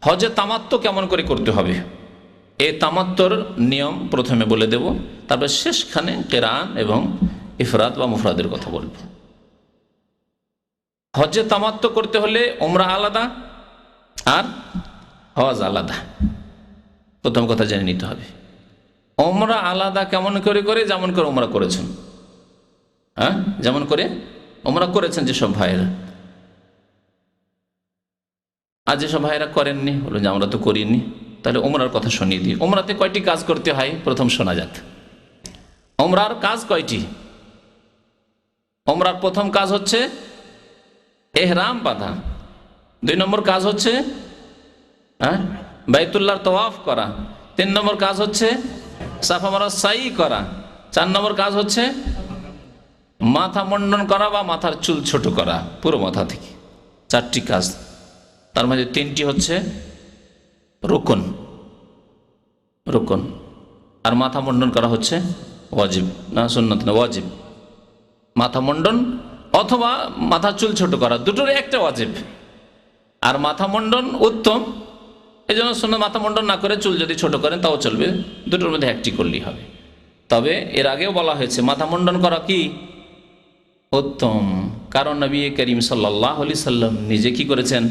হজে তামাত্ম কেমন করে করতে হবে, এই তামাত্তর নিয়ম প্রথমে বলে দেব, তারপর শেষখানে কিরান এবং ইফরাদ বা মুফরাদের কথা বলব। হজে তামাত্ম করতে হলে উমরা আলাদা আর হজ আলাদা, প্রথম কথা জেনে নিতে হবে। উমরা আলাদা কেমন করে করে, যেমন করে উমরা করেছেন, হ্যাঁ যেমন করে উমরা করেছেন যেসব ভাইয়েরা। আর যেসব ভাইয়েরা করেননি, বলুন যে আমরা তো করিনি, তাহলে উমরার কথা শুনিয়ে দিই। উমরাতে কয়টি কাজ করতে হয় প্রথম শোনা যাক। উমরার কাজ কয়টি? উমরার প্রথম কাজ হচ্ছে এহরাম বাঁধা, 2 নম্বর কাজ হচ্ছে বাইতুল্লাহর তওয়াফ করা, 3 নম্বর কাজ হচ্ছে সাফা মারওয়া সাই করা, 4 নম্বর কাজ হচ্ছে মাথা মুন্ডন করা বা মাথার চুল ছোট করা পুরো মাথা থেকে। 4টি কাজ, তার মধ্যে 3টি হচ্ছে রুকন, আর মাথা মুন্ডন করা হচ্ছে ওয়াজিব, না সুন্নত না, ওয়াজিব। মাথা মুন্ডন অথবা মাথার চুল ছোট করা, দুটোর একটা ওয়াজিব। আর মাথা মুন্ডন উত্তম, এই জন্য সুন্নত মাথা মুন্ডন না করে চুল যদি ছোট করেন তাও চলবে, দুটোর মধ্যে একটি করলেই হবে। তবে এর আগেও বলা হয়েছে মাথা মুন্ডন করা কি উত্তম, কারণ নবী করিম সাল্লাল্লাহু আলাইহি সাল্লাম নিজে কি করেছেন?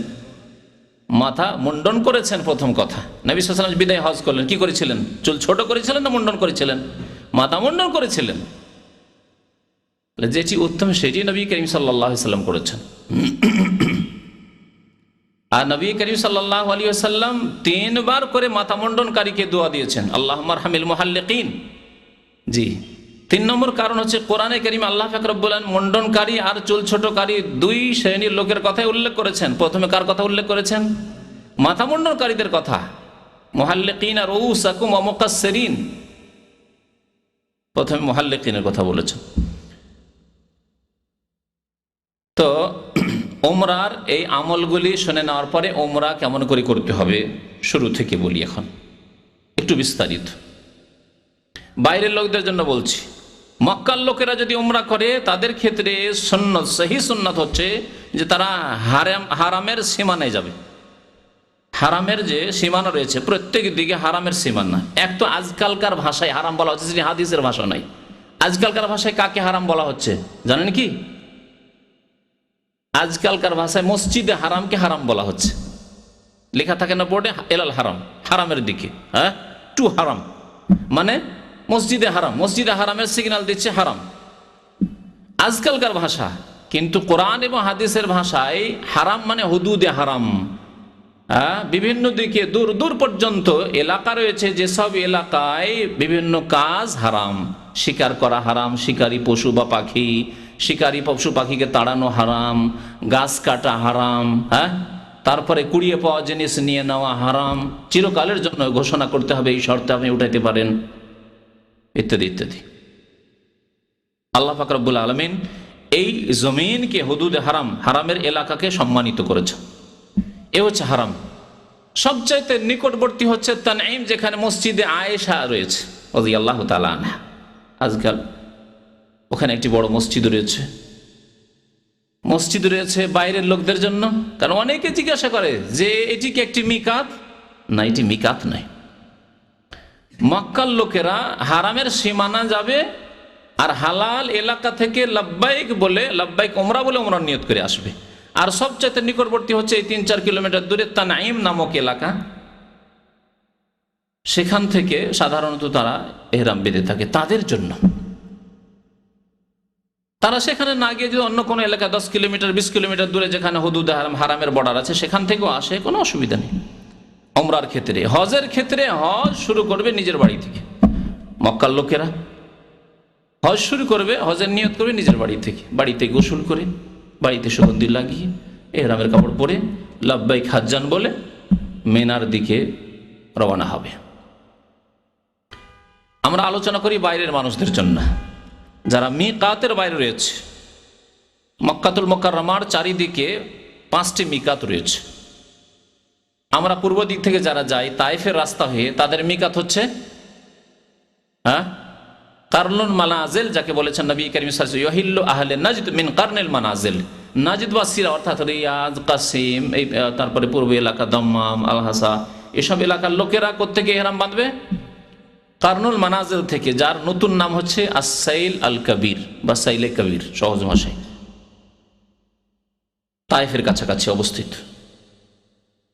মাথা মুন্ডন করেছেন। প্রথম কথা, নবী সাল্লাল্লাহু আলাইহি ওয়াসাল্লাম বিদায় হজ করলেন, কি করেছিলেন? চুল ছোট করেছিলেন না মুন্ডন করেছিলেন? মাথা মুন্ডন করেছিলেন। যেটি উত্তম সেটি নবী করিম সাল্লাল্লাহু আলাইহি সাল্লাম করেছেন। আর নবী করিম সাল্লাল্লাহু আলাইহি ওয়াসাল্লাম 3 বার করে মাথা মুন্ডনকারীকে দোয়া দিয়েছেন, আল্লাহুম্মা আরহামিল মুহাল্লিকিন। জি, 3 নম্বর কারণ হচ্ছে কোরআনে কারীম আল্লাহ পাক রব্বুল আলামিন মুন্ডনকারী আর চুল ছোটকারী 2 শ্রেণীর লোকের কথাই উল্লেখ করেছেন। প্রথমে কার কথা উল্লেখ করেছেন? মাথা মুন্ডনকারীদের কথা, মুহাল্লিকিন আর রউসাকুম ওয়া মুকাসসিরিন, প্রথমে মুহাল্লিকিনের কথা বলেছেন। তো উমরার এই আমলগুলি শুনে নেওয়ার পরে উমরা কেমন করে করতে হবে শুরু থেকে বলি। এখন একটু বিস্তারিত বাইরের লোকদের জন্য বলছি। মক্কার লোকেরা যদি উমরা করে তাদের ক্ষেত্রে সুন্নত, সহি সুন্নত হচ্ছে যে তারা হারামের সীমানায় যাবে। হারামের যে সীমানা রয়েছে প্রত্যেক দিকে হারামের সীমানা। এক তো আজকালকার ভাষায় হারাম বলা হচ্ছে, যেটি হাদিসের ভাষা নাই। আজকালকার ভাষায় কাকে হারাম বলা হচ্ছে জানেন কি? আজকালকার ভাষায় মসজিদে হারামকে হারাম বলা হচ্ছে। লেখা থাকে না বোর্ডে, এলাল হারাম, হারামের দিকে, হ্যাঁ টু হারাম, মানে মসজিদে হারাম, মসজিদে হারামের সিগন্যাল দিচ্ছে হারাম, আজকালকার ভাষা। কিন্তু কোরআন এবং হাদিসের ভাষায় হারাম মানে হুদুদে হারাম। বিভিন্ন দিকে দূর দূর পর্যন্ত এলাকা রয়েছে, যেসব এলাকায় বিভিন্ন কাজ হারাম। শিকার করা হারাম, শিকারী পশু বা পাখি, শিকারী পশু পাখিকে তাড়ানো হারাম, গাছ কাটা হারাম, তারপরে কুড়িয়ে পাওয়া জিনিস নিয়ে নেওয়া হারাম, চিরকালের জন্য ঘোষণা করতে হবে, এই শর্তে আপনি উঠাইতে পারেন, ইত্যাদি ইত্যাদি। আল্লাহ পাক রব্বুল আলামিন এই জমিনকে হুদুদে হারাম, হারামের এলাকাকে সম্মানিত করেছে। এ হচ্ছে হারাম। সবচাইতে নিকটবর্তী হচ্ছে তানঈম, যেখানে মসজিদে আয়েশা রয়েছে রাদিয়াল্লাহু তাআলা আনহা। আজকাল ওখানে একটি বড় মসজিদ রয়েছে। মসজিদ রয়েছে বাইরের লোকদের জন্য, কারণ অনেকে জিজ্ঞাসা করে যে এটি কি একটি মিকাত? না, এটি মিকাত নয়। মক্কার লোকেরা হারামের সীমানা যাবে আর হালাল এলাকা থেকে লাব্বাইক বলে, লাব্বাইক উমরা বলে উমরার নিয়ত করে আসবে। আর সবচেয়ে নিকটবর্তী হচ্ছে এই 3-4 কিলোমিটার দূরে তানঈম নামক এলাকা। সেখান থেকে সাধারণত তারা ইহরাম বেঁধে থাকে তাদের জন্য। তারা সেখানে না গিয়ে যদি অন্য কোনো এলাকা 10 কিলোমিটার 20 কিলোমিটার দূরে যেখানে হুদুদ হারামের বর্ডার আছে সেখান থেকেও আসে, কোনো অসুবিধা নেই। উমরার ক্ষেত্রে, হজের ক্ষেত্রে হজ শুরু করবে নিজের বাড়ি থেকে। মক্কার লোকেরা হজ শুরু করবে, হজের নিয়ত করবে নিজের বাড়ি থেকে, বাড়িতে গোসল করে, বাড়িতে সুগন্ধি লাগিয়ে, ইহরামের কাপড় পরে লাব্বাইক হাজ্জান বলে মিনার দিকে রওনা হবে। আমরা আলোচনা করি বাইরের মানুষদের জন্য, যারা মিকাতের বাইরে রয়েছে। মক্কাতুল মুকাররমার চারিদিকে 5টি মিকাত রয়েছে। আমরা পূর্ব দিক থেকে যারা যাই তায়েফের রাস্তা হয়ে, তাদের মিকাত হচ্ছে কারনুল মানাজিল, যাকে বলেছেন নবী করিম সাল্লাল্লাহু আলাইহি ওয়াসাল্লাম, ইহিল্লু আহলে নাজদ মিন কারনিল মানাজিল। নাজিদবাসীরা অর্থাৎ রিয়াজ, কাসিম, এই তারপরে পূর্ব এলাকা, দম্মাম, আলহাসা, এসব এলাকার লোকেরা কোত্থেকে এহরাম বাঁধবে? কারনুল মানাজিল থেকে, যার নতুন নাম হচ্ছে আসাইল আল কবির বা সাইলে কবির সহজ ভাষায়, তায়েফের কাছাকাছি অবস্থিত।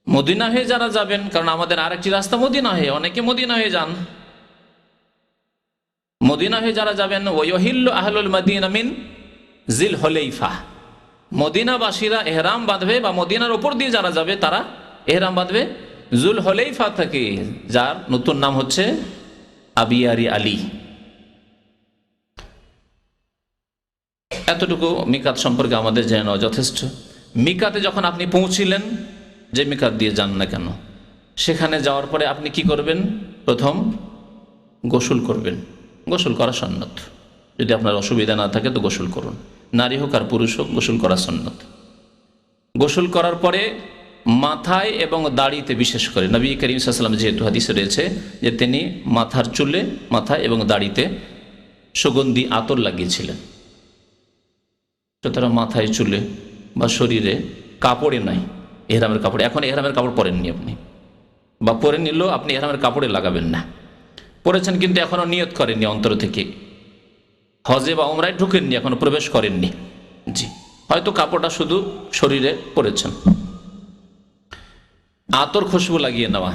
মদিনা হয়ে যারা যাবেন, কারণ আমাদের আরেকটি রাস্তা মদিনা হয়ে, অনেকে মদিনা হয়ে যান, মদিনা হয়ে যারা যাবেন, ওয়াহিল্লু আহলুল মদিনা মিন জিল হুলাইফা, মদিনাবাসীরা এহরাম বাঁধবে বা মদিনার উপর দিয়ে যারা যাবে তারা এহরাম বাঁধবে জুল হুলাইফা থেকে, যার নতুন নাম হচ্ছে আবিয়ারি আলী। এতটুকু মিকাত সম্পর্কে আমাদের জেনে নেওয়া যথেষ্ট। মিকাতে যখন আপনি পৌঁছিলেন, যে মিকাত দিয়ে যান না কেন, সেখানে যাওয়ার পরে আপনি কি করবেন? প্রথম গোসল করবেন। গোসল করা সুন্নত, যদি আপনার অসুবিধা না থাকে তো গোসল করুন, নারী হোক আর পুরুষ হোক, গোসল করা সুন্নত। গোসল করার পরে মাথায় এবং দাড়িতে, বিশেষ করে নবী করিম সাল্লাল্লাহু আলাইহি ওয়াসাল্লাম যেহেতু হাদিসে রয়েছে যে তিনি মাথার চুলে, মাথায় এবং দাড়িতে সুগন্ধি আতর লাগিয়েছিলেন, সুতরাং মাথায়, চুলে বা শরীরে, কাপড়ে নয়, এহরামের কাপড়ে। এখন এহরামের কাপড় পরেননি আপনি, বা পরে নিলেও আপনি এহরামের কাপড়ে লাগাবেন না। পরেছেন কিন্তু এখনও নিয়ত করেননি অন্তর থেকে, হজে বা ওমরায় ঢুকেননি, এখনো প্রবেশ করেননি, জি, হয়তো কাপড়টা শুধু শরীরে পরেছেন। আতর খুশবু লাগিয়ে নেওয়া।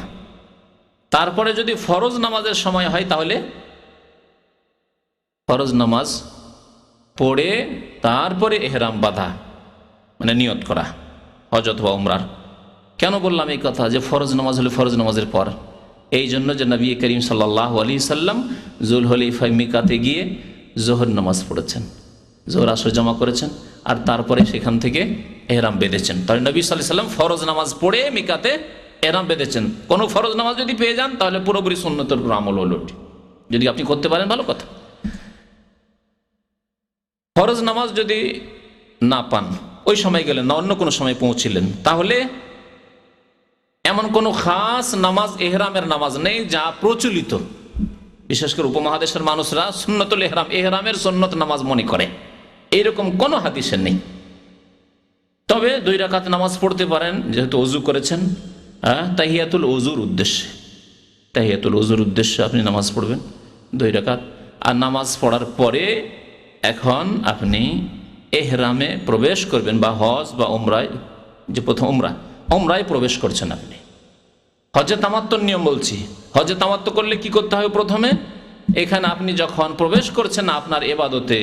তারপরে যদি ফরজ নামাজের সময় হয় তাহলে ফরজ নামাজ পড়ে তারপরে এহরাম বাঁধা, মানে নিয়ত করা হজ অথবা উমরার। কেন বললাম এই কথা যে ফরজ নামাজ হলে ফরজ নামাজের পর? এই জন্য যে নবী করিম সাল্লাল্লাহু আলাইহি সাল্লাম জুল হুলাইফা মিকাতে গিয়ে জোহর নামাজ পড়েছেন, জোহর আসর জমা করেছেন, আর তারপরে সেখান থেকে এহরাম বেঁধেছেন। তাহলে নবী সাল্লাল্লাহু আলাইহি সাল্লাম ফরজ নামাজ পড়ে মিকাতে এহরাম বেঁধেছেন। কোনো ফরজ নামাজ যদি পেয়ে যান তাহলে পুরোপুরি সুন্নতের উপর আমল হলো, যদি আপনি করতে পারেন ভালো কথা। ফরজ নামাজ যদি না পান, ওই সময় গেলেন না, অন্য কোনো সময় পৌঁছিলেন, তাহলে এমন কোনো খাস নামাজ এহরামের নামাজ নেই যা প্রচলিত, বিশেষ করে উপমহাদেশের মানুষরা সুন্নতুল এহরাম, এহরামের সুন্নত নামাজ মনে করে, এইরকম কোনো হাদিসে নেই। তবে 2 রাকাত নামাজ পড়তে পারেন, যেহেতু ওযু করেছেন, তাহিয়াতুল ওযুর উদ্দেশ্যে, তাহিয়াতুল ওযুর উদ্দেশ্যে আপনি নামাজ পড়বেন 2 রাকাত। আর নামাজ পড়ার পরে এখন আপনি এহরামে প্রবেশ করবেন, বা হজ বা উমরায়, যে প্রথম উমরায় প্রবেশ করছেন আপনি। হজে তামাত্তুর নিয়ম বলছি, হজে তামাত্তু করলে কি করতে হবে? প্রথমে এখানে আপনি যখন প্রবেশ করছেন আপনার ইবাদতে,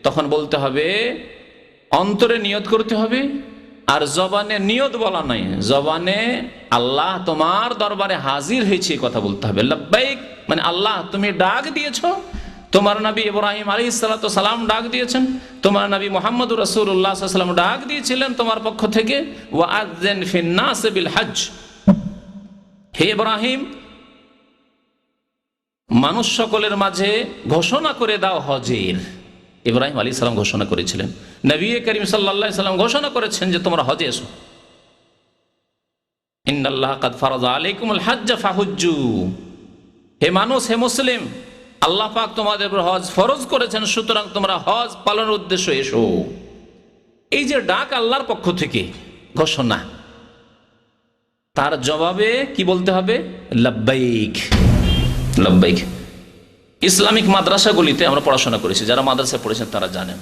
তখন বলতে হবে, অন্তরে নিয়ত করতে হবে, আর জবানে নিয়ত বলা নয়, জবানে আল্লাহ তোমার দরবারে হাজির হয়েছে কথা বলতে হবে। লাব্বাইক মানে আল্লাহ তুমি ডাক দিয়েছো, তোমার নবী ইব্রাহিম আলাইহিস সালাতু সালাম ডাক দিয়েছেন, তোমার নবী মুহাম্মদুর রাসূলুল্লাহ সাল্লাল্লাহু আলাইহি ওয়াসাল্লাম ডাক দিয়েছিলেন তোমার পক্ষ থেকে, ওয়া আযযান ফিন নাস বিল হজ, হে ইব্রাহিম মানুষ সকলের মাঝে ঘোষণা করে দাও হজের। ইব্রাহিম আলাইহিস সালাম ঘোষণা করেছিলেন, নবী করিম সাল্লাল্লাহু আলাইহি ওয়াসাল্লাম ঘোষণা করেছেন যে তোমরা হজে এসো। ইন্নাল্লাহা কাদ ফারাযা আলাইকুমুল হজ্জ ফাহুজ্জু, হে মানুষ, হে মুসলিম, আল্লাহ পাক তোমাদের উপর হজ ফরজ করেছেন, সুতরাং তোমরা হজ পালনের উদ্দেশ্যে এসো। এই যে ডাক আল্লাহর পক্ষ থেকে ঘোষণা, তার জবাবে কি বলতে হবে? লাব্বাইক, লাব্বাইক। ইসলামিক মাদ্রাসাগুলিতে আমরা পড়াশোনা করেছি, যারা মাদ্রাসায় পড়েছেন তারা জানেন,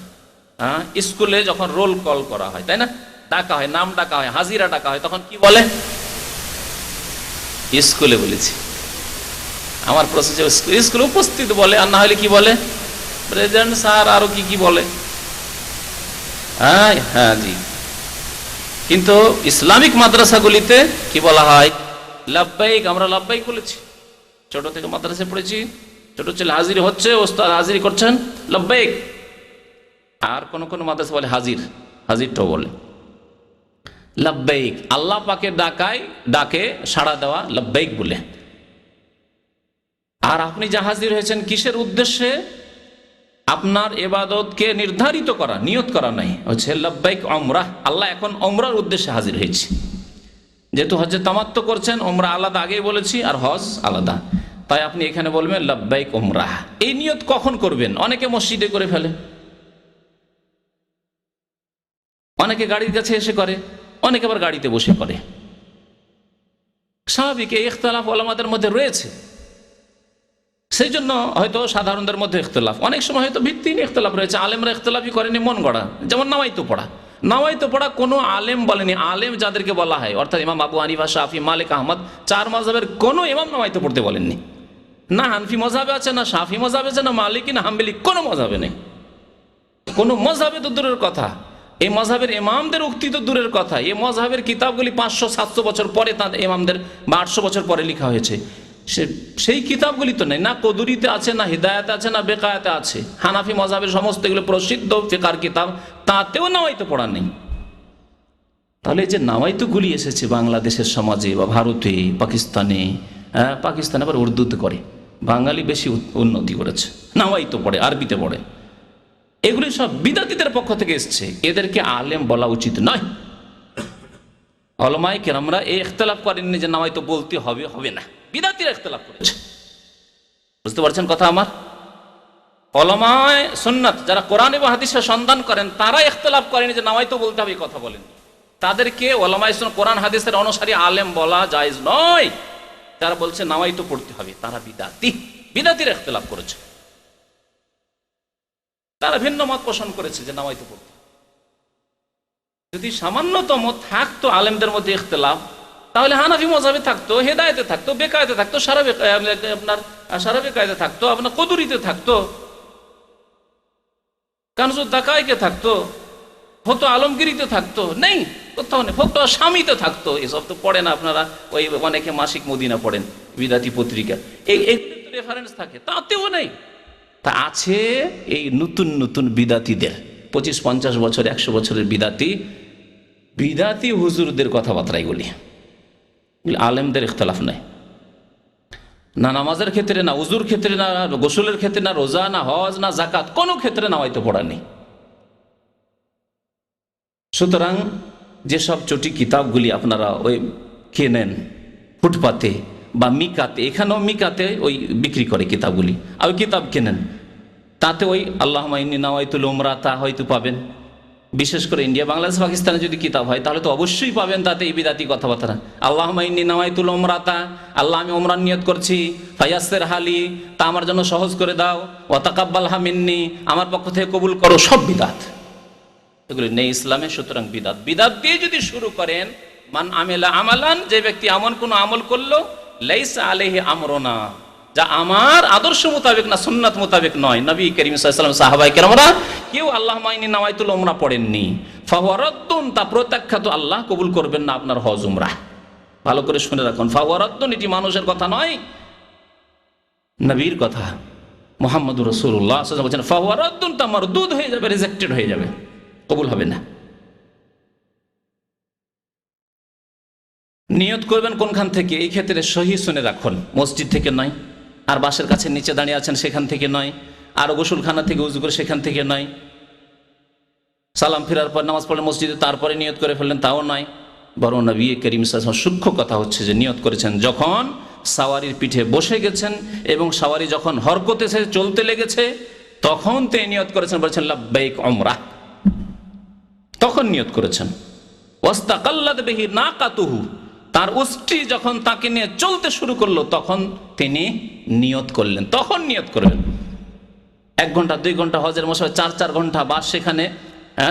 স্কুলে যখন রোল কল করা হয়, তাই না, ডাকা হয়, নাম ডাকা হয়, হাজিরা ডাকা হয়, তখন কি বলে? স্কুলে বলেছি, আমার প্রশ্ন, স্কুলে উপস্থিত বলে, আর না হলে কি বলে? প্রেজেন্ট স্যার, আরো কি কি বলে? হ্যাঁ জি। কিন্তু ইসলামিক মাদ্রাসাগুলিতে কি বলা হয়? লাব্বাইক। আমরা লাব্বাইক বলেছি, ছোট থেকে মাদ্রাসায় পড়েছি, ছোট ছেলে হাজির হচ্ছে, ওস্তাদ হাজির করছেন, লাব্বাইক। আর কোন কোন মাদ্রাসা বলে হাজির, হাজিরটাও বলে লাব্বাইক। আল্লাহ পাকে ডাকে সাড়া দেওয়া লাব্বাইক বলে। আর আপনি যা হাজির হয়েছেন কিসের উদ্দেশ্যে? আপনার ইবাদতকে নির্ধারিত করা, নিয়ত করা নাই, হচ্ছে লাব্বাইক উমরাহ। আল্লাহ এখন উমরার উদ্দেশ্যে হাজির হয়েছে, যেহেতু হজে তামাত্তু করছেন, উমরা আলাদা আগেই বলেছি, আর হজ আলাদা, তাই আপনি এখানে বলবেন লাব্বাইক উমরাহ। এই নিয়ত কখন করবেন? অনেকে মসজিদে করে ফেলে, অনেকে গাড়ির কাছে এসে করে, অনেকে আবার গাড়িতে বসে করে। স্বাভাবিক, এই ইখতিলাফ ওলামাদের মধ্যে রয়েছে। সেই জন্য হয়তো সাধারণদের মধ্যে ইখতিলাফ, অনেক সময় হয়তো ভিত্তিহীন ইখতিলাফ রয়েছে। আলেমরা ইখতিলাফই করেনি, মন গড়া। যেমন নামাইতো পড়া, নামাইতো পড়া কোনো আলেম বলেনি। আলেম যাদেরকে বলা হয়, অর্থাৎ ইমাম আবু হানিফা, শাফি, মালিক, আহমদ, চার মাযহাবের কোনো ইমাম নামাইতো পড়তে বলেননি। না হানফি মযহাবে আছে, না শাফি মযহাবে আছে, না মালিকি, না হাম্বলি, কোনো মযহাবে নেই। কোনো মযহাবে তো দূরের কথা, এই মযহাবের ইমামদের উক্তি তো দূরের কথা। এই মযহাবের কিতাবগুলি 500-700 বছর পরে তাদের ইমামদের, বা 800 বছর পরে লেখা হয়েছে। সেই কিতাবগুলি তো নেই, না কদুরিতে আছে, না হিদায়াতে আছে, না বেকায়াতে আছে। হানাফি মযহাবের সমস্ত এগুলো প্রসিদ্ধ ফিকার কিতাব, তাতেও নামাইতো পড়া নেই। তাহলে এই যে নামাইতোগুলি এসেছে বাংলাদেশের সমাজে বা ভারতে, পাকিস্তানে, পাকিস্তানে আবার উর্দুতে করে, বাঙালি বেশি উন্নতি করেছে, নামাইতো পড়ে, আরবিতে পড়ে। এগুলি সব বিদাতীদের পক্ষ থেকে এসছে, এদেরকে আলেম বলা উচিত নয়। উলামায়ে কেরামরা এই ইখতিলাফ করেননি যে নামাইতো বলতে হবে, হবে না। বিদাতীরা ইখতিলাফ করেছে। বুঝতে পারছেন কথা আমার? উলামায়ে সুন্নাত যারা কোরআন এবং হাদিসের সন্ধান করেন, তারা ইখতিলাফ করেনি যে নামাইতো বলতে হবে, কথা বলেন। তাদেরকে উলামায়ে সুন্নাত, কোরআন হাদিসের অনুসারী আলেম বলা জায়েজ নয়। যারা বলছে নামাইতো পড়তে হবে, তারা বিদাতী। বিদাতীরা ইখতিলাফ করেছে, তারা ভিন্ন মত পোষণ করেছে যে নামাইতো পড়তে। যদি সামান্যতম থাকতো আলেমদের মধ্যে ইখতিলাফ, তাহলে হানাফি মযহাবে থাকতো, হেদায়েতে থাকতো, বেকায়েতে থাকতো, আপনার সারা বেকায়েতে থাকতো, আপনার কদুরিতে থাকতো, কানজুদ দাকায়েকে থাকতো, ফতোয়া আলমগীরিতে থাকতো। নেই, কোথাও নেই। ফতোয়া স্বামীতে থাকতো। এসব তো পড়েন আপনারা, ওই অনেকে মাসিক মদিনা পড়েন, বিদাতি পত্রিকা, এইগুলি তো রেফারেন্স থাকে, তাতেও নেই। তা আছে এই নতুন নতুন বিদাতিদের, 25-50 বছর, 100 বছরের বিদাতি হুজুরদের কথাবার্তা এগুলি। আলেমদের ইখতিলাফ নাই, না নামাজের ক্ষেত্রে, না উজুর ক্ষেত্রে, না গোসলের ক্ষেত্রে, না রোজা, না হজ, না জাকাত, কোনো ক্ষেত্রে নামাইতো পড়া নেই। সুতরাং যেসব চটি কিতাবগুলি আপনারা ওই কেনেন ফুটপাতে বা মিকাতে, এখানেও মিকাতে ওই বিক্রি করে কিতাবগুলি, আর ওই কিতাব কেনেন, তাতে ওই আল্লাহুম্মা ইন্নী নাওয়াইতুল উমরাতা হয়তো পাবেন। বিশেষ করে ইন্ডিয়া, বাংলাদেশ, পাকিস্তানে যদি কিতাব হয় তাহলে তো অবশ্যই পাবেন তাতে এই বিদাতি কথাবার্তা। আল্লাহুম্মা ইন্নী নাওয়াইতুল উমরাতা, আল্লাহ আমি উমরার নিয়ত করছি, ফায়াসসির হালি, তা আমার জন্য সহজ করে দাও, ওয়া তাকাব্বালহা মিন্নি, আমার পক্ষ থেকে কবুল করো। সব বিদাত, এগুলি নেই ইসলামে। সুতরাং বিদাত, বিদাত দিয়ে যদি শুরু করেন, মান আমিলা আমালান, যে ব্যক্তি এমন কোন আমল করলো, লাইসা আলাইহি আমরুনা, যা আমার আদর্শ মোতাবেক না, সুন্নাত মোতাবেক নয়। নবী করিম সাল্লাল্লাহু আলাইহি ওয়াসাল্লাম, সাহাবায়ে কেরামরা কেউ আল্লাহুম্মা ইন্নী নাওয়াইতুল উমরা পড়েননি, ফাহুয়া রাদ্দুন, তা প্রত্যাখ্যাত, আল্লাহ কবুল করবেন না আপনার হজ উমরা। ভালো করে শুনে রাখুন, ফাহুয়া রাদ্দুন, এটি মানুষের কথা নয়, নবীর কথা। মুহাম্মদুর রাসূলুল্লাহ সাল্লাল্লাহু আলাইহি ওয়াসাল্লাম বলেছেন, ফাহুয়া রাদ্দুন, তা মারদুদ হয়ে যাবে, রিজেক্টেড হয়ে যাবে, কবুল হবে না। নিয়ত করবেন কোনখান থেকে? এই ক্ষেত্রে সহি শুনে রাখুন, মসজিদ থেকে নয়, আর বাসের কাছে নিচে দাঁড়িয়ে আছেন সেখান থেকে নয়, আর গোসলখানা থেকে উজু করে সেখান থেকে নয়, সালাম ফেরার পর নামাজ পড়ে মসজিদে তারপরে নিয়ত করে ফেললেন, তাও নয়। বরং নবী করিম সাল্লাল্লাহু আলাইহি ওয়াসাল্লাম সূক্ষ্ম কথা হচ্ছে যে নিয়ত করেছেন যখন সাওয়ারির পিঠে বসে গেছেন এবং সাওয়ারি যখন হরকতে চলতে লেগেছে, তখন তিনি নিয়ত করেছেন, বলেছেন লাব্বাইক উমরাহ, তখন নিয়ত করেছেন। ওয়াস্তাকাল্লাত বিহি নাকাতুহু, তার উষ্ট্রি যখন তাকে নিয়ে চলতে শুরু করলো, তখন তিনি নিয়ত করলেন, তখন নিয়ত করবেন। 1 ঘন্টা 2 ঘন্টা হজের মশাই 4 ঘন্টা বাস সেখানে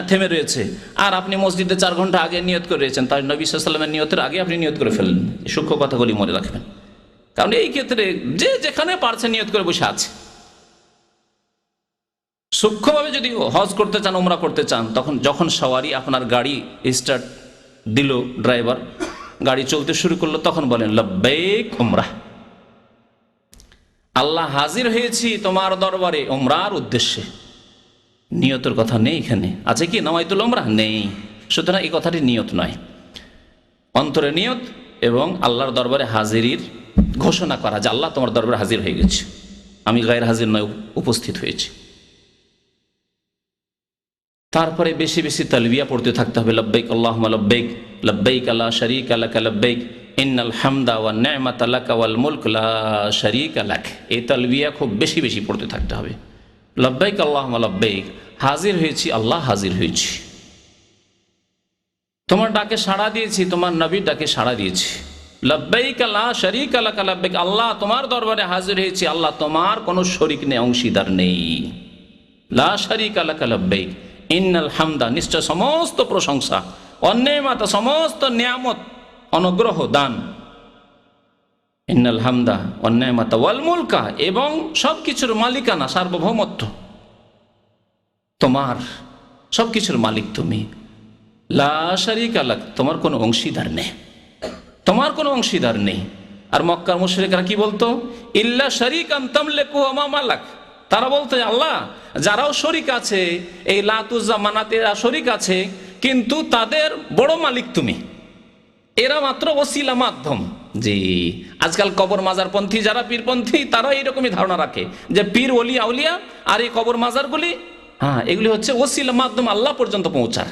থেমে রয়েছে, আর আপনি মসজিদে 4 ঘন্টা আগে নিয়ত করে রয়েছেন, তাই নবী সাল্লাল্লাহু আলাইহি ওয়াসাল্লামের নিয়তের আগে আপনি নিয়ত করে ফেললেন। সূক্ষ্ম কথাগুলি মনে রাখবেন, কারণ এই ক্ষেত্রে যে যেখানে পারছে নিয়ত করে বসে আছে। সূক্ষ্মভাবে যদি হজ করতে চান, উমরা করতে চান, তখন যখন সওয়ারি আপনার গাড়ি স্টার্ট দিল, ড্রাইভার গাড়ি চলতে শুরু করলো, তখন বলেন লাব্বাইক উমরাহ, আল্লাহ হাজির হয়েছি তোমার দরবারে উমরার উদ্দেশ্যে। নিয়তের কথা নেই এখানে, আছে কি নাওয়াইতুল উমরাহ? নেই। সুতরাং এই কথাটি নিয়ত নয়, অন্তরে নিয়ত এবং আল্লাহর দরবারে হাজিরির ঘোষণা করা যে আল্লাহ তোমার দরবারে হাজির হয়ে গেছে, আমি গায়ের হাজির নয়, উপস্থিত হয়েছি। তারপরে বেশি বেশি তালবিয়া পড়তে থাকতে হবে, লব্বাইক আল্লাহুম্মা লব্বাইক, লব্বাইক লা শারীকা লাক লব্বাইক, ইন্নাল হামদা ওয়ান নি'মাতা লাকা ওয়াল মুলক লা শারীকা লাক। এই তালবিয়া খুব বেশি বেশি পড়তে থাকতে হবে। লব্বাইক আল্লাহুম্মা লব্বাইক, হাজির হয়েছি, আল্লাহ হাজির হয়েছি। তোমার ডাকে সাড়া দিয়েছি, তোমার নবীর ডাকে সাড়া দিয়েছি। লব্বাইক লা শারীকা লাক লব্বাইক, আল্লাহ তোমার দরবারে হাজির হয়েছি, আল্লাহ তোমার কোনো শরীক নেই, অংশীদার নেই। লা শারীকা লাক লব্বাইক ইন্নাল হামদা, নিশ্চয় সমস্ত প্রশংসা, অন্যায়মাতা সমস্ত নিয়ামত, অনুগ্রহ, দান, ইন্নাল হামদা অন্যায়মাতা ওয়াল মুলকা, এবং সবকিছুর মালিকানা, সার্বভৌমত্ব তোমার, সবকিছুর মালিক তুমি। লা শারীকা লাক, তোমার কোনো অংশীদার নেই, তোমার কোনো অংশীদার নেই। আর মক্কার মুশরিকরা কি বলতো? ইল্লা শারীকান তামলিকু মা মালাক, তারা বলতো আল্লাহ যারাও শরিক আছে, এই লাত উজ্জা মানাত এরা শরিক আছে, কিন্তু তাদের বড় মালিক তুমি, এরা মাত্র ওসিলা, মাধ্যম। জি, আজকাল কবর মাজারপন্থী যারা, পীরপন্থী, তারা এইরকমই ধারণা রাখে যে পীর ওলিয়া আউলিয়া আর এই কবর মাজারগুলি, হ্যাঁ, এগুলি হচ্ছে ওসিলা, মাধ্যম আল্লাহ পর্যন্ত পৌঁছার।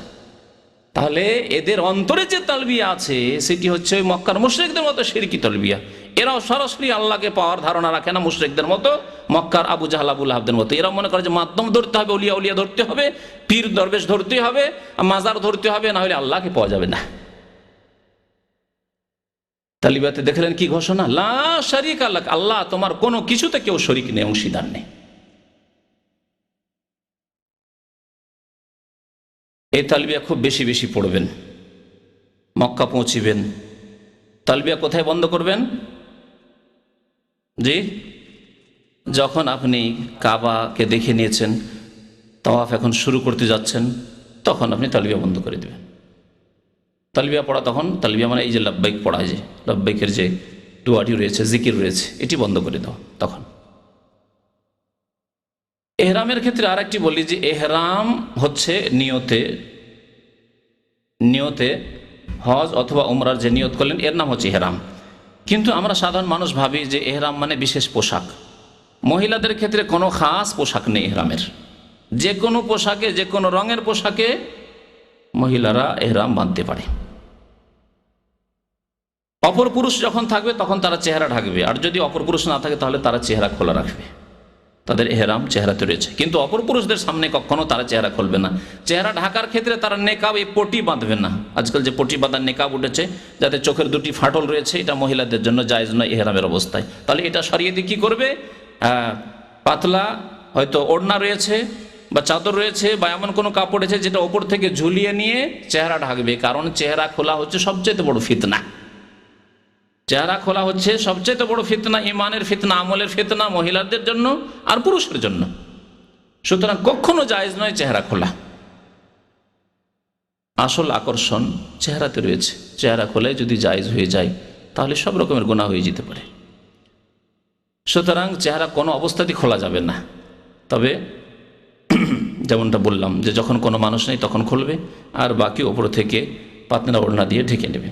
তাহলে এদের অন্তরে যে তালবিয়া আছে সেটি হচ্ছে মক্কার মুশরিকদের মতো শিরকি তালবিয়া। এরাও সরাসরি আল্লাহকে পাওয়ার ধারণা রাখে না মুশরিকদের মতো, মক্কার আবু জাহল আবু লাহাবদের মতো। এরা মনে করে যে মাধ্যম ধরতে হবে, ওলিয়া উলিয়া ধরতে হবে, পীর দরবেশ ধরতে হবে, মাজার ধরতে হবে, না হলে আল্লাহকে পাওয়া যাবে না। তালিবাতে দেখলেন কি ঘোষণা? লা শারীকা লাক, আল্লাহ তোমার কোনো কিছুতে কেউ শরিক নেই, অংশীদার নেই। এই তালবিয়া খুব বেশি বেশি পড়বেন। মক্কা পৌঁছিবেন, তালবিয়া কোথায় বন্ধ করবেন? জি, যখন আপনি কাবাকে দেখে নিয়েছেন, তাওয়াফ এখন শুরু করতে যাচ্ছেন, তখন আপনি তালবিয়া বন্ধ করে দেবেন। তালবিয়া পড়া তখন, তালবিয়া মানে এই যে লব্বাইক পড়া, যে লব্বাইকের যে দুয়াটি রয়েছে, জিকির রয়েছে, এটি বন্ধ করে দাও তখন। এহরামের ক্ষেত্রে আর একটি বলি যে এহরাম হচ্ছে নিয়তে হজ অথবা উমরার যে নিয়ত করলেন, এর নাম হচ্ছে এহরাম। কিন্তু আমরা সাধারণ মানুষ ভাবি যে এহরাম মানে বিশেষ পোশাক। মহিলাদের ক্ষেত্রে কোনো খাস পোশাক নেই এহরামের। যে কোনো পোশাকে, যে কোনো রঙের পোশাকে মহিলারা এহরাম বাঁধতে পারে। অপর পুরুষ যখন থাকবে তখন তারা চেহারা ঢাকবে, আর যদি অপর পুরুষ না থাকে তাহলে তারা চেহারা খোলা রাখবে। তাদের এহরাম চেহারাতে রয়েছে, কিন্তু অপর পুরুষদের সামনে কখনো তারা চেহারা খুলবে না। চেহারা ঢাকার ক্ষেত্রে তারা নেকাব, এই পটি বাঁধবে না। আজকাল যে পটি বাঁধার নেকাব উঠেছে, যাতে চোখের দুটি ফাটল রয়েছে, এটা মহিলাদের জন্য জায়েজ নয় এহরামের অবস্থায়। তাহলে এটা সরিয়ে দিয়ে কী করবে? পাতলা হয়তো ওড়না রয়েছে বা চাদর রয়েছে বা এমন কোনো কাপড় রয়েছে যেটা ওপর থেকে ঝুলিয়ে নিয়ে চেহারা ঢাকবে। কারণ চেহারা খোলা হচ্ছে সবচেয়ে বড় ফিতনা। চেহারা খোলা হচ্ছে সবচেয়ে বড় ফিতনা, ইমানের ফিতনা, আমলের ফিতনা, মহিলাদের জন্য আর পুরুষের জন্য। সুতরাং কখনো জায়েজ নয় চেহারা খোলা। আসল আকর্ষণ চেহারাতে রয়েছে। চেহারা খোলায় যদি জায়েজ হয়ে যায় তাহলে সব রকমের গুনাহ হয়ে যেতে পারে। সুতরাং চেহারা কোনো অবস্থাতেই খোলা যাবে না। তবে যেমনটা বললাম যে যখন কোনো মানুষ নেই তখন খুলবে, আর বাকি ওপর থেকে পাতলা ওড়না দিয়ে ঢেকে নেবে।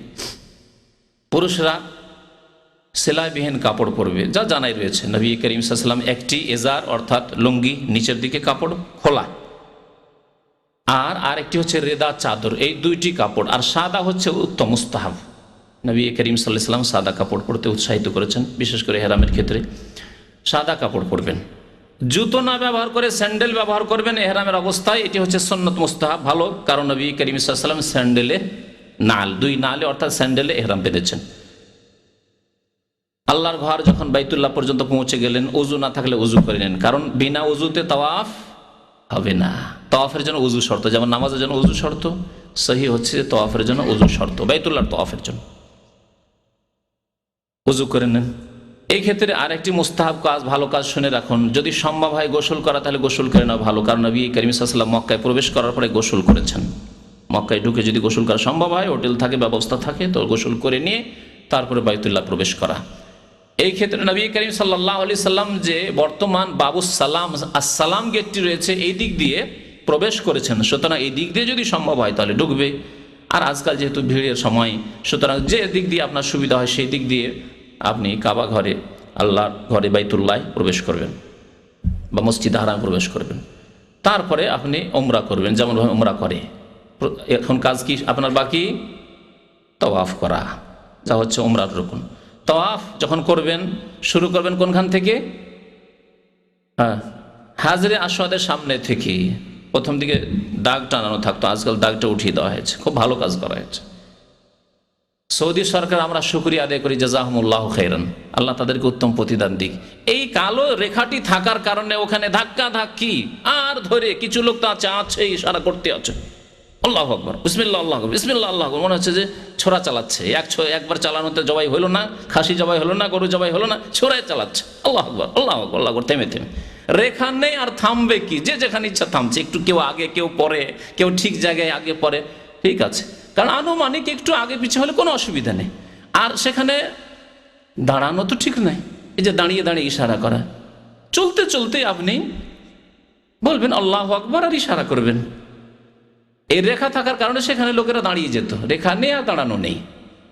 পুরুষরা সেলাইবিহীন কাপড় পরবে, যা জানাই রয়েছে। নবী করিম সাল্লাল্লাহু আলাইহি ওয়াসাল্লাম একটি এজার অর্থাৎ লুঙ্গি, নিচের দিকে কাপড় খোলা, আর আরেকটি হচ্ছে রেদা চাদর, এই দুইটি কাপড়। আর সাদা হচ্ছে উত্তম, মুস্তাহাব। নবী করিম সাল্লাল্লাহু আলাইহি ওয়াসাল্লাম সাদা কাপড় পরতে উৎসাহিত করেছেন, বিশেষ করে ইহরামের ক্ষেত্রে সাদা কাপড় পরবেন। জুতো না ব্যবহার করে স্যান্ডেল ব্যবহার করবেন ইহরামের অবস্থায়, এটি হচ্ছে সুন্নত, মুস্তাহাব, ভালো। কারণ নবী করিম সাল্লাল্লাহু আলাইহি ওয়াসাল্লাম স্যান্ডেলে নাল, দুই নালে অর্থাৎ স্যান্ডেলে ইহরাম বেঁধেছেন। আল্লাহর ঘর যখন বাইতুল্লাহ পর্যন্ত পৌঁছে গেলেন, উজু না থাকলে উজু করে নেন, কারণ বিনা উজুতে তাওয়াফ হবে না। তাওয়াফের জন্য উজু শর্ত, যেমন নামাজের জন্য উজু শর্ত, সহি হচ্ছে তাওয়াফের জন্য উজু শর্ত, বাইতুল্লাহর তাওয়াফের জন্য উজু করে নেন। এই ক্ষেত্রে আরেকটি মুস্তাহাব কাজ, ভালো কাজ শুনে রাখুন, যদি সম্ভব হয় গোসল করা তাহলে গোসল করে নেওয়া ভালো। কারণ নবী করিম সাল্লাল্লাহু আলাইহি ওয়াসাল্লাম মক্কায় প্রবেশ করার পরে গোসল করেছেন। মক্কায় ঢুকে যদি গোসল করা সম্ভব হয়, হোটেল থাকে, ব্যবস্থা থাকে, তো গোসল করে নিয়ে তারপরে বাইতুল্লাহ প্রবেশ করা। এই ক্ষেত্রে নবী করিম সাল্লাল্লাহু আলাইহি সাল্লাম যে বর্তমান বাবুস সালাম, আসসালাম গেটটি রয়েছে, এই দিক দিয়ে প্রবেশ করেছেন। সুতরাং এই দিক দিয়ে যদি সম্ভব হয় তাহলে ঢুকবে। আর আজকাল যেহেতু ভিড়ের সময়, সুতরাং যে দিক দিয়ে আপনার সুবিধা হয় সেই দিক দিয়ে আপনি কাবা ঘরে, আল্লাহর ঘরে বাইতুল্লাহ প্রবেশ করবেন বা মসজিদে হারাম প্রবেশ করবেন। তারপরে আপনি উমরা করবেন, যেমনভাবে উমরা করে। এখন কাজ কি আপনার বাকি? তাওয়াফ করা, যা হচ্ছে উমরার রুকন। তাওয়াফ যখন করবেন, শুরু করবেন কোনখান থেকে? হাজরে আসওয়াদের সামনে থেকে। প্রথম দিকে দাগ টানানো থাকতো, আজকাল দাগটা উঠিয়ে দেওয়া হয়েছে, খুব ভালো কাজ করা হয়েছে। সৌদি সরকার আমরা শুকরিয়া আদায় করি, জাযাহুমুল্লাহ খাইরান, আল্লাহ তাদেরকে উত্তম প্রতিদান দিক। এই কালো রেখাটি থাকার কারণে ওখানে ধাক্কা ধাক্কি আর ধরে কিছু লোক তো আছে ইশারা করতে আছে, আল্লাহু আকবার, বিসমিল্লাহ আল্লাহু আকবার, বিসমিল্লাহ আল্লাহু আকবার, মনে হচ্ছে যে ছোরা চালাচ্ছে। একবার চালানোতে জবাই হলো না, খাসি জবাই হলো না, গরু জবাই হলো না, ছোরায় চালাচ্ছে, আল্লাহু আকবার আল্লাহু আকবার আল্লাহু আকবার, থেমে থেমে। রেখা নেই আর থামবে কি, যে যেখানে ইচ্ছা থামছে, একটু কেউ আগে কেউ পরে, কেউ ঠিক জায়গায় আগে পরে, ঠিক আছে, কারণ আনুমানিক একটু আগে পিছিয়ে হলে কোনো অসুবিধা নেই। আর সেখানে দাঁড়ানো তো ঠিক নাই, এই যে দাঁড়িয়ে দাঁড়িয়ে ইশারা করা, চলতে চলতে আপনি বলবেন আল্লাহু আকবার আর ইশারা করবেন। এই রেখা থাকার কারণে সেখানে লোকেরা দাঁড়িয়ে যেত, রেখা নেই আর দাঁড়ানো নেই,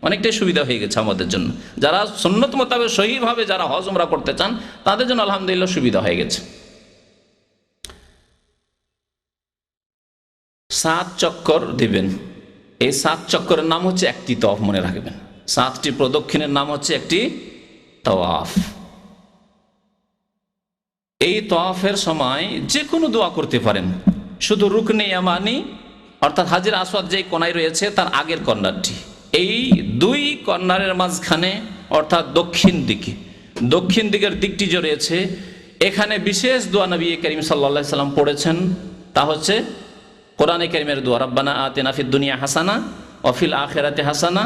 অনেকটাই সুবিধা হয়ে গেছে আমাদের জন্য। যারা সুন্নত মোতাবেক সহিভাবে যারা হজ উমরা করতে চান তাদের জন্য আলহামদুলিল্লাহ সুবিধা হয়ে গেছে। 7 চক্কর দিবেন, এই 7 চক্করের নাম হচ্ছে একটি তওয়াফ, মনে রাখবেন। 7টি প্রদক্ষিণের নাম হচ্ছে একটি তওয়াফ। এই তওয়াফের সময় যে কোনো দোয়া করতে পারেন, শুধু রুকনে ইয়ামানি অর্থাৎ হাজির আসওয়াদ যেই কোনায় রয়েছে তার আগের কর্নারটি, এই 2 কর্নারের মাঝখানে অর্থাৎ দক্ষিণ দিকের দিকটি যে রয়েছে, এখানে বিশেষ দোয়া নবী করিম সাল্লাল্লাহু আলাইহি সাল্লাম পড়েছেন, তা হচ্ছে কোরআনে কারীমের দোয়া, রব্বানা আতিনা ফিদ দুনিয়া হাসানা ওয়া ফিল আখিরাতি হাসানা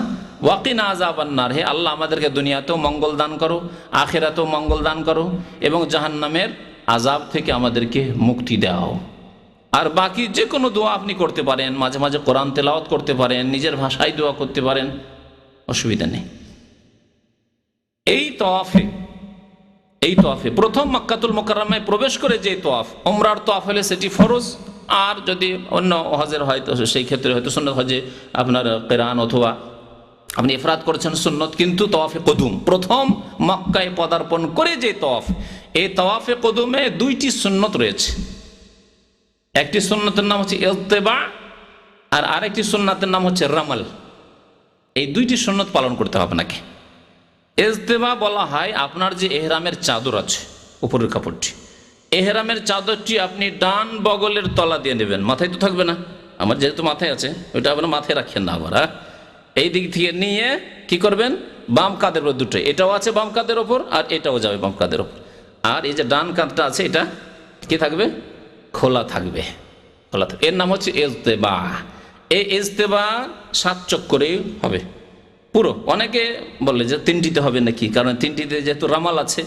ওয়া কিনা আযাবান নার। হে আল্লাহ, আমাদেরকে দুনিয়াতেও মঙ্গল দান করো, আখিরাতেও মঙ্গল দান করো, এবং জাহান্নামের আযাব থেকে আমাদেরকে মুক্তি দাও। আর বাকি যে কোনো দোয়া আপনি করতে পারেন, মাঝে মাঝে কোরআন তেলাওয়াত করতে পারেন, নিজের ভাষায় দোয়া করতে পারেন, অসুবিধা নেই। এই তওয়াফে প্রথম মক্কাতুল মুকাররমায় প্রবেশ করে যে তওয়াফ, উমরার তওয়াফ হলে সেটি ফরজ, আর যদি অন্য হজের হয় তো সেই ক্ষেত্রে হয়তো সুন্নত, হজে আপনার কিরান অথবা আপনি ইফরাদ করেছেন সুন্নত। কিন্তু তওয়াফে কুদুম, প্রথম মক্কায় পদার্পণ করে যে তওয়াফ, এই তওয়াফে কুদুমে 2টি সুন্নত রয়েছে। একটি সুন্নতের নাম হচ্ছে ইলতিবা, আর আরেকটি সুন্নতের নাম হচ্ছে রামাল। এই 2টি সুন্নত পালন করতে হবে আপনাকে। ইলতিবা বলা হয় আপনার যে এহরামের চাদর আছে, উপরের কাপড়টি, এহরামের চাদরটি আপনি ডান বগলের তলা দিয়ে নেবেন, মাথায় তো থাকবে না, আমার যেহেতু মাথায় আছে ওইটা আপনার মাথায় রাখেন না আবার, এই দিক থেকে নিয়ে কি করবেন, বাম কাঁধের উপর দুটো, এটাও আছে বাম কাঁধের ওপর আর এটাও যাবে বাম কাঁধের ওপর, আর এই যে ডান কাঁধটা আছে এটা কি থাকবে, খোলা থাকবে। এর নাম হচ্ছে ইজতেবা। এই ইজতেবা 7 চক্করে হবে পুরো। অনেকে বলে যে 3টিতে হবে নাকি, কারণ 3টিতে যেহেতু রামাল আছে,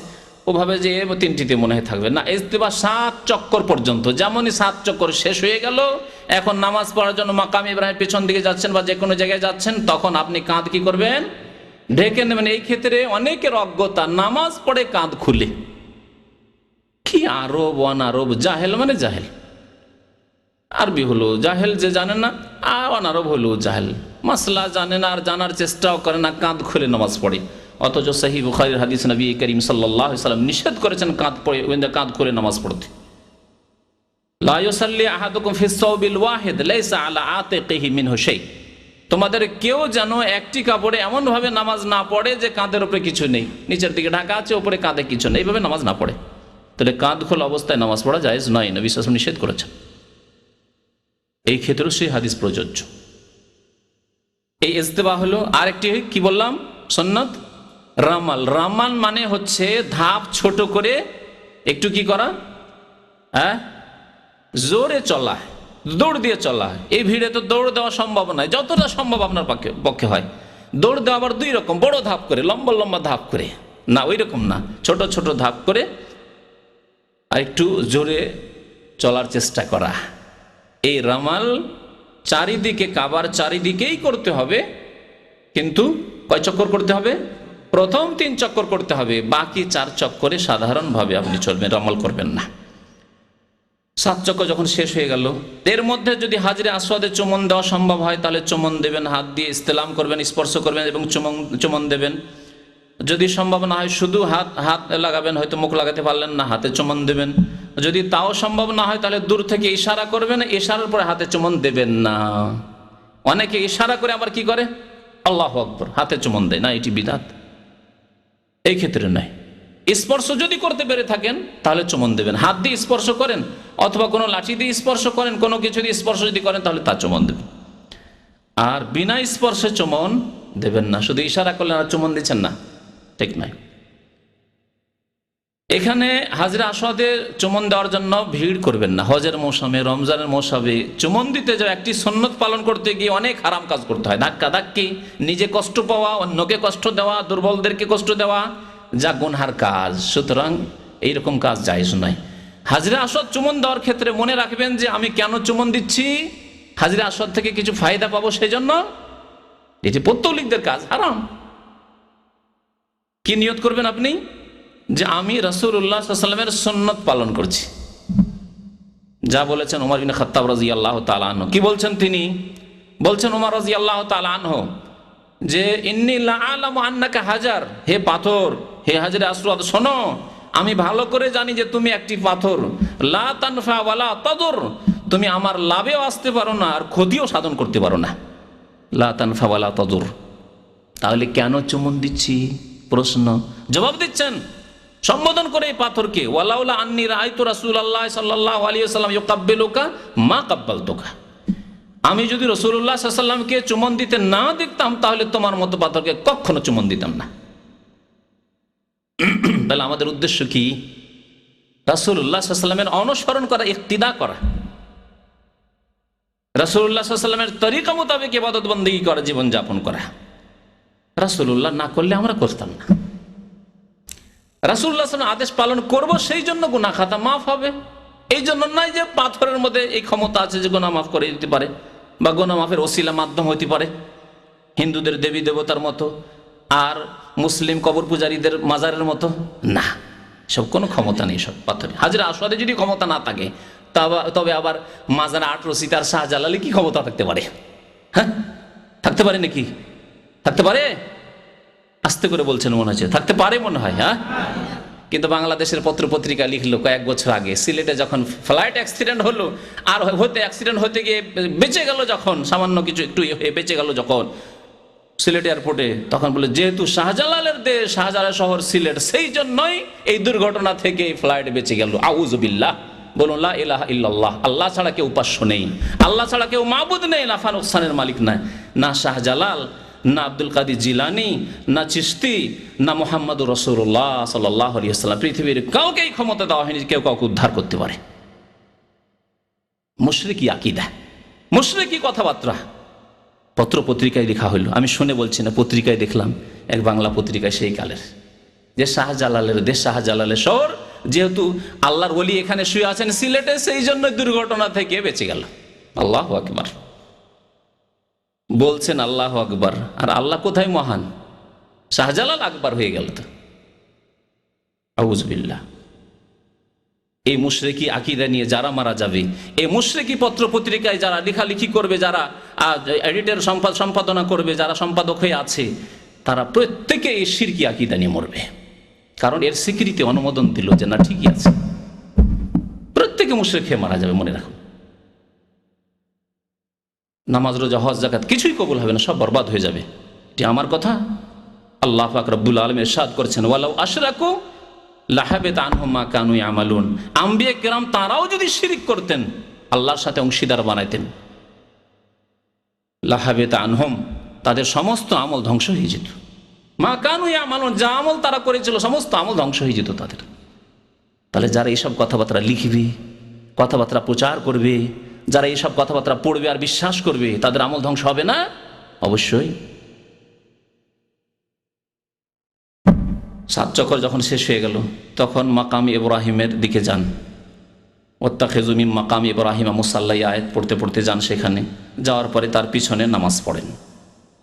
ওভাবে যে 3টিতে মনে হয় থাকবে না। ইজতেবা 7 চক্কর পর্যন্ত, যেমনই 7 চক্কর শেষ হয়ে গেল, এখন নামাজ পড়ার জন্য মাকাম ইব্রাহিম পেছন দিকে যাচ্ছেন বা যে কোনো জায়গায় যাচ্ছেন, তখন আপনি কাঁধ কি করবেন, ঢেকে নেবেন। এই ক্ষেত্রে অনেকের অজ্ঞতা, নামাজ পড়ে কাঁধ খুলে, কি আরব অনারব, জাহেল মানে জাহেল, আরবি হলো জাহেল, যে জানে না, আর অনারব হলো জাহেল, মাসলা জানে না আর জানার চেষ্টাও করে না, কাঁধ খুলে নামাজ পড়ে। অথচ সহিহ বুখারীর হাদিস, নবী করিম সাল্লাল্লাহু আলাইহি ওয়াসাল্লাম নিষেধ করেছেন কাঁধ খুলে নামাজ পড়তে। লা ইউসাল্লি আহাদুকুম ফিস সাওবিল ওয়াহিদ লাইসা আলা আতিকিহি মিনহু শাই। তোমাদের কেউ যেন একটি কাপড়ে এমন ভাবে নামাজ না পড়ে যে কাঁধের উপরে কিছু নেই, নিচের দিকে ঢাকা আছে, উপরে কাঁধে কিছু নেই, এইভাবে নামাজ না পড়ে। তাহলে কাঁধ খোলা অবস্থায় নামাজ পড়া জায়েজ নয়, নবী সাল্লাল্লাহু আলাইহি ওয়াসাল্লাম নিষেধ করেছেন। এই ক্ষেত্রেও সেই হাদিস প্রযোজ্য। এই ইজতিবা হলো। আরেকটি কি বললাম, সুন্নাত রামাল। রামাল মানে হচ্ছে ধাপ ছোট করে একটু কি করা, জোরে চলা, দৌড় দিয়ে চলা। এই ভিড়ে তো দৌড় দেওয়া সম্ভব নয়, যতটা সম্ভব আপনার পক্ষে হয়। দৌড় দেওয়া আবার 2 রকম, বড় ধাপ করে, লম্বা লম্বা ধাপ করে না, ওই রকম না, ছোট ছোট ধাপ করে আর একটু জোরে চলার চেষ্টা করা। এই রামাল চারিদিকে, কাবার চারিদিকেই করতে হবে, কিন্তু কয় চক্কর করতে হবে, প্রথম 3 চক্কর করতে হবে, বাকি 4 চক্করে সাধারণভাবে আপনি চলবেন, রামাল করবেন না। 7 চক্কর যখন শেষ হয়ে গেল, এর মধ্যে যদি হাজরে আসওয়াদে চুমন দেওয়া সম্ভব হয় তাহলে চুমন দেবেন, হাত দিয়ে ইস্তেলাম করবেন, স্পর্শ করবেন এবং চুমন দেবেন। যদি সম্ভব না হয় শুধু হাত লাগাবেন, হয়তো মুখ লাগাতে পারলেন না, হাতে চুমন দেবেন। যদি তাও সম্ভব না হয় তাহলে দূর থেকে ইশারা করবেন, ইশারার পরে হাতে চুমন দেবেন না। অনেকে ইশারা করে আবার কি করে, আল্লাহু আকবার, হাতে চুমন দেয় না, এটি বিদআত। এই ক্ষেত্রে নয়, স্পর্শ যদি করতে পেরে থাকেন তাহলে চুমন দেবেন। হাত দিয়ে স্পর্শ করেন অথবা কোনো লাঠি দিয়ে স্পর্শ করেন, কোনো কিছু দিয়ে স্পর্শ যদি করেন তাহলে তার চুমন দেবেন। আর বিনা স্পর্শে চুমন দেবেন না, শুধু ইশারা করলেন আর চুমন দিচ্ছেন না, ঠিক নয়। এখানে হাজরে আসওয়াদে চুমন দেওয়ার জন্য ভিড় করবেন না। হজের মৌসুমে, রমজানের মৌসুমে চুমন দিতে যাও, একটি সুন্নত পালন করতে গিয়ে অনেক হারাম কাজ করতে হয়। ধাক্কা ধাক্কি, নিজে কষ্ট পাওয়া, অন্যকে কষ্ট দেওয়া, দুর্বলদেরকে কষ্ট দেওয়া, যা গুনহার কাজ। সুতরাং এইরকম কাজ জায়েজ নয়। হাজরে আসওয়াদ চুমন দেওয়ার ক্ষেত্রে মনে রাখবেন যে আমি কেন চুমন দিচ্ছি, হাজরে আসওয়াদ থেকে কিছু ফায়দা পাবো সেই জন্য। এটি পৌত্তলিকদের কাজ, হারাম। কি নিয়ত করবেন আপনি? যে আমি রাসূলুল্লাহ সাল্লাল্লাহু আলাইহি ওয়াসাল্লামের সুন্নাত পালন করছি, যা বলেছেন ওমর ইবনে খাত্তাব রাদিয়াল্লাহু তাআলা আনহু। কি বলছেন তিনি? বলছেন ওমর রাদিয়াল্লাহু তাআলা আনহু যে ইন্নী লাআলামু আন্নাকা হাজার, হে পাথর, হে হাজরে আসওয়াদ, শোনো, আমি ভালো করে জানি যে তুমি একটি পাথর। লা তানফা ওয়ালা তাদুর, তুমি আমার লাভেও আসতে পারো না আর ক্ষতিও সাধন করতে পারো না। লা তানফা ওয়ালা তাদুর। তাহলে কেন চুমন দিচ্ছি? প্রশ্ন। জবাব দিচ্ছেন সম্বোধন করে এই পাথরকে, ওয়ালাউলা আন্নী রাআইতু রাসূলুল্লাহ সাল্লাল্লাহু আলাইহি ওয়াসাল্লাম ইউকাব্বিলুকা মা কাব্বালতুকা। আমি যদি রাসূলুল্লাহ সাল্লাল্লাহু আলাইহি ওয়াসাল্লামকে চুমন দিতে না দেখতাম তাহলে তোমার মতো পাথরকে কখনো চুমন দিতাম না। তাহলে আমাদের উদ্দেশ্য কি? রাসূলুল্লাহ সাল্লাল্লাহু আলাইহি ওয়াসাল্লামের অনুসরণ করা, ইক্তিদা করা, রাসূলুল্লাহ সাল্লাল্লাহু আলাইহি ওয়াসাল্লামের তরিকা মোতাবেক ইবাদত বন্দেগী করা, জীবন যাপন করা। রাসূলুল্লাহ না করলে আমরা করতাম না। রাসূলুল্লাহ সাল্লাল্লাহু আলাইহি ওয়াসাল্লাম আদেশ পালন করব, সেই জন্য গুনাহ খাতা মাফ হবে। এই জন্য নয় যে পাথরের মধ্যে এই ক্ষমতা আছে যে গুনাহ মাফ করে দিতে পারে বা গুনাহ মাফের ওসিলা মাধ্যম হতে পারে, হিন্দুদের দেবী দেবতার মতো আর মুসলিম কবর পূজারীদের মাজারের মতো না, সব কোনো ক্ষমতা নেই সব পাথরে। হাজরে আসওয়াদে যদি ক্ষমতা না থাকে তবে আবার মাজারে ৮ রশিদ আর শাহজালালে কি ক্ষমতা থাকতে পারে? হ্যাঁ, থাকতে পারে নাকি? থাকতে পারে? আস্তে করে বলছেন মনে হচ্ছে থাকতে পারে, মনে হয়। হ্যাঁ, কিন্তু বাংলাদেশের পত্র পত্রিকা লিখলো কয়েক বছর আগে সিলেটে যখন ফ্লাইট অ্যাক্সিডেন্ট হলো, আর অ্যাক্সিডেন্ট হতে গিয়ে বেঁচে গেল যখন, সামান্য কিছু একটু হয়ে বেঁচে গেল যখন সিলেট এয়ারপোর্টে, তখন বলে যেহেতু শাহজালালের দেশ, শাহজালাল শহর সিলেট, সেই জন্যই এই দুর্ঘটনা থেকে ফ্লাইট বেঁচে গেল। আউযু বিল্লাহ। বলুন লা ইলাহা ইল্লাল্লাহ। আল্লাহ ছাড়া কেউ উপাস্য নেই, আল্লাহ ছাড়া কেউ মাবুদ নেই, নাফা নুকসানের মালিক নাই, না শাহজালাল, না আব্দুল কাদের জিলানি, না চিশতি, না মুহাম্মদুর রাসূলুল্লাহ সাল্লাল্লাহু আলাইহি ওয়াসাল্লাম। পৃথিবীর কাউকেই ক্ষমতা দেওয়া হয়নি কেউ কাউকে উদ্ধার করতে পারে। মুশরিকি আকীদা, মুশরিকি কথাবার্তা পত্র পত্রিকায় লেখা হইল, আমি শুনে বলছি না, পত্রিকায় দেখলাম, এক বাংলা পত্রিকায় সেই কালের, যে শাহজালালের দেশ, শাহজালালের শহর, যেহেতু আল্লাহর ওলি এখানে শুয়ে আছেন সিলেটে, সেই জন্য দুর্ঘটনা থেকে বেঁচে গেল। আল্লাহু আকবার বলছেন, আল্লাহু আকবার। আর আল্লাহ কোথায় মহান? শাহজালাল আকবার হয়ে গেল তো। আউযু বিল্লাহ। এই মুশরিকি আকীদা নিয়ে যারা মারা যাবে, এই মুশরিকি পত্র পত্রিকায় যারা লেখালেখি করবে, যারা এডিটর সম্পাদনা করবে, যারা সম্পাদক হয়ে আছে, তারা প্রত্যেকে এই শিরকি আকীদা নিয়ে মরবে। কারণ এর স্বীকৃতি অনুমোদন দিল যে না, ঠিকই আছে, প্রত্যেকে মুশরিক হয়ে মারা যাবে, মনে রাখুন। নামাজ, রোজা, হজ, যাকাত কিছুই কবুল হবে না, সব বরবাদ হয়ে যাবে। এটি আমার কথা? আল্লাহ পাক রব্বুল আলামিন ইরশাদ করেছেন, ওয়ালাউ আশরাকু লাহাবিতা আনহুম মা কানু ইয়ামালুন। আম্বিয়া কিরাম তারাও যদি শিরিক করতেন, আল্লাহর সাথে অংশীদার বানাইতেন, লাহাবিতা আনহুম, তাদের সমস্ত আমল ধ্বংস হয়ে যেত। মা কানু ইয়ামালুন, যা আমল তারা করেছিল সমস্ত আমল ধ্বংস হয়ে যেত তাদের। তাহলে যারা এইসব কথাবার্তা লিখবে, কথাবার্তা প্রচার করবে, যারা এইসব কথাবার্তা পড়বে আর বিশ্বাস করবে, তাদের আমল ধ্বংস হবে না? অবশ্যই। 7 চক্কর যখন শেষ হয়ে গেল, তখন মাকাম ইব্রাহিমের দিকে যান। ওয়াত্তাখিযু মিন মাকাম ইব্রাহিমা মুসাল্লা, আয়াত পড়তে পড়তে যান সেখানে। যাওয়ার পরে তার পিছনে নামাজ পড়েন।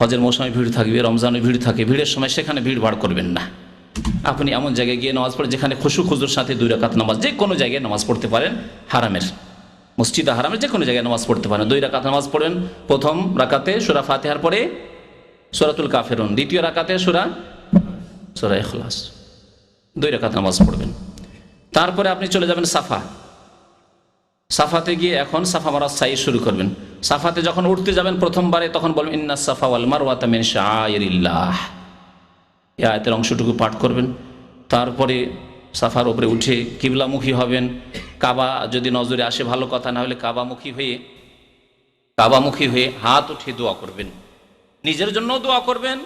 হজের মৌসুমে ভিড় থাকবে, রমজানে ভিড় থাকে, ভিড়ের সময় সেখানে ভিড় ভাড় করবেন না। আপনি এমন জায়গায় গিয়ে নামাজ পড়েন যেখানে খুশু খুজুর সাথে 2 রাকাত নামাজ, যে কোনো জায়গায় নামাজ পড়তে পারেন, হারামের, মসজিদে হারামের যে কোনো জায়গায় নামাজ পড়তে পারেন। 2 রাকাত নামাজ পড়েন। প্রথম রাকাতে সূরা ফাতিহার পরে সূরাতুল কাফিরুন, দ্বিতীয় রাকাতে সূরা ইখলাস, 2 রাকাত নামাজ পড়বেন। তারপরে আপনি চলে যাবেন সাফা। সাফাতে গিয়ে এখন সাফা মারার সাই শুরু করবেন। সাফাতে যখন উঠতে যাবেন প্রথমবারে, তখন বলবেন ইন্নাস সাফা ওয়াল মারওয়াতা মিন শাআইরিল্লাহ। এই আয়াতের অংশটুকু পাঠ করবেন। তারপরে সাফার উপরে উঠে কিবলামুখী হবেন। কাবা যদি নজরে আসে ভালো কথা, না হলে কাবামুখী হয়ে হাত উঠিয়ে দোয়া করবেন, নিজের জন্য দোয়া করবেন।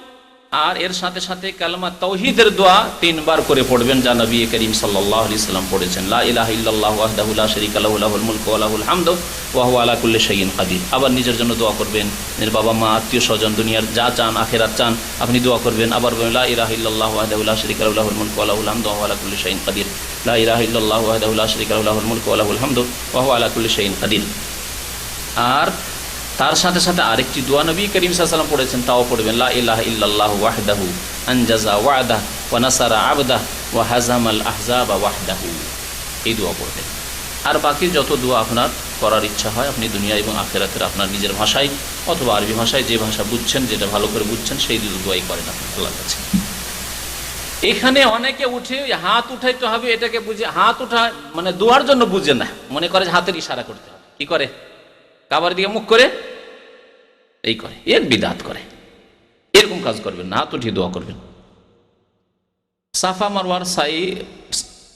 আর এর সাথে সাথে কালেমা তাওহীদের দোয়া 3 বার করে পড়বেন, যা নবী করিম সাল্লাল্লাহু আলাইহি সাল্লাম পড়েছেন। লা ইলাহা ইল্লাল্লাহু ওয়াহদাহু লা শারীকা লাহু লাহুল মুলকু ওয়া লাহুল হামদু ওয়া হুয়া আলা কুল্লি শাইইন কাদির। আবার নিজের জন্য দোয়া করবেন, নিজের বাবা মা আত্মীয় স্বজন দুনিয়ার যা চান আখিরাত চান আপনি দোয়া করবেন। আবার বলবেন লা ইলাহা ইল্লাল্লাহু ওয়াহদাহু লা শারীকা লাহু লাহুল মুলকু ওয়া লাহুল হামদু ওয়া হুয়া আলা কুল্লি শাইইন কাদির। লা ইলাহা ইল্লাল্লাহু ওয়াহদাহু লা শারীকা লাহু লাহুল মুলকু ওয়া লাহুল হামদু ওয়া হুয়া আলা কুল্লি শাইইন কাদির। আর তার সাথে সাথে আরেকটি দোয়া নবী করিম সাল্লাল্লাহু আলাইহি ওয়াসাল্লাম পড়েছেন, তাও পড়বেন, লা ইলাহা ইল্লাল্লাহু ওয়াহদাহু আনজাজা ওয়া'দাহু ওয়া নাসারা আবদাহু ওয়া হাযামাল আহজাবা ওয়াহদাহু। এই দোয়া পড়বেন। আর বাকি যত দোয়া আপনার করার ইচ্ছা হয় আপনি দুনিয়া এবং আখিরাতের আপনার নিজের ভাষায় অথবা আরবি ভাষায়, যে ভাষা বুঝছেন, যেটা ভালো করে বুঝছেন, সেই দোয়াই করেন আপনি আল্লাহর কাছে। এখানে অনেকে উঠে হাত উঠাইতে হবে, এটাকে বুঝে হাত উঠা মানে দোয়ার জন্য বুঝে না, মনে করে যে হাতের ইশারা করতে হবে। কি করে? কাবার দিকে মুখ করে এই করে, এর বিদআত করে। এরকম কাজ করবেন না, হাত উঠিয়ে দোয়া করবেন। সাফা মারওয়ার সাই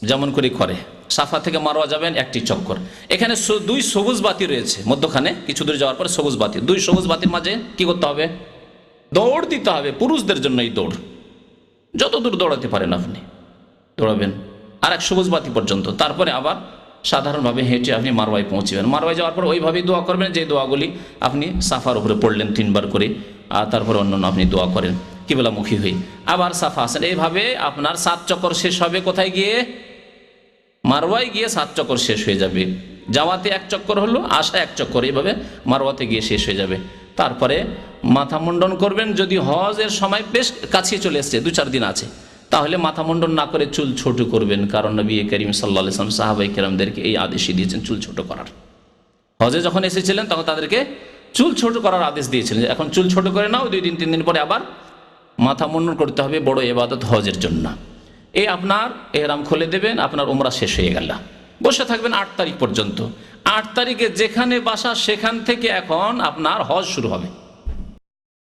যেমন করে সাফা থেকে মারওয়া যাবেন 1টি চক্কর। এখানে 2 সবুজ বাতি রয়েছে মধ্যখানে, কিছু দূর যাওয়ার পরে সবুজ বাতি, 2 সবুজ বাতির মাঝে কি করতে হবে? দৌড় দিতে হবে। পুরুষদের জন্য এই দৌড়, যত দূর দৌড়াতে পারেন আপনি দৌড়াবেন আর 1 সবুজ বাতি পর্যন্ত। তারপরে আবার সাধারণভাবে হেঁটে আপনি মারওয়ায় পৌঁছবেন। মারওয়ায় যাওয়ার পর ওইভাবেই দোয়া করবেন যে দোয়াগুলি আপনি সাফার উপরে পড়লেন 3 বার করে, আর তারপরে অন্যান্য আপনি দোয়া করেন কিবলামুখী হয়ে। আবার সাফা আসেন, এইভাবে আপনার 7 চক্কর শেষ হবে। কোথায় গিয়ে? মারওয়ায় গিয়ে 7 চক্কর শেষ হয়ে যাবে। যাওয়াতে 1 চক্কর হলো, আসা 1 চক্কর, এইভাবে মারওয়াতে গিয়ে শেষ হয়ে যাবে। তারপরে মাথা মুন্ডন করবেন। যদি হজের সময় বেশ কাছে চলে এসছে, 2-4 দিন আছে, তাহলে মাথা মুন্ডন না করে চুল ছোট করবেন, কারণ নবী করিম সাল্লাল্লাহু আলাইহি ওয়াসাল্লাম সাহাবায়ে কেরামদেরকে এই আদেশই দিয়েছেন চুল ছোট করার। হজে যখন এসেছিলেন তখন তাদেরকে চুল ছোট করার আদেশ দিয়েছিলেন, এখন চুল ছোট করে নাও, 2 দিন 3 দিন পরে আবার মাথা মুন্ডন করতে হবে, বড় ইবাদত হজের জন্য। এই আপনার ইহরাম খুলে দেবেন, আপনার উমরা শেষ হয়ে গেল। বসে থাকবেন 8 তারিখ পর্যন্ত। 8 তারিখে যেখানে বাসা সেখান থেকে এখন আপনার হজ শুরু হবে।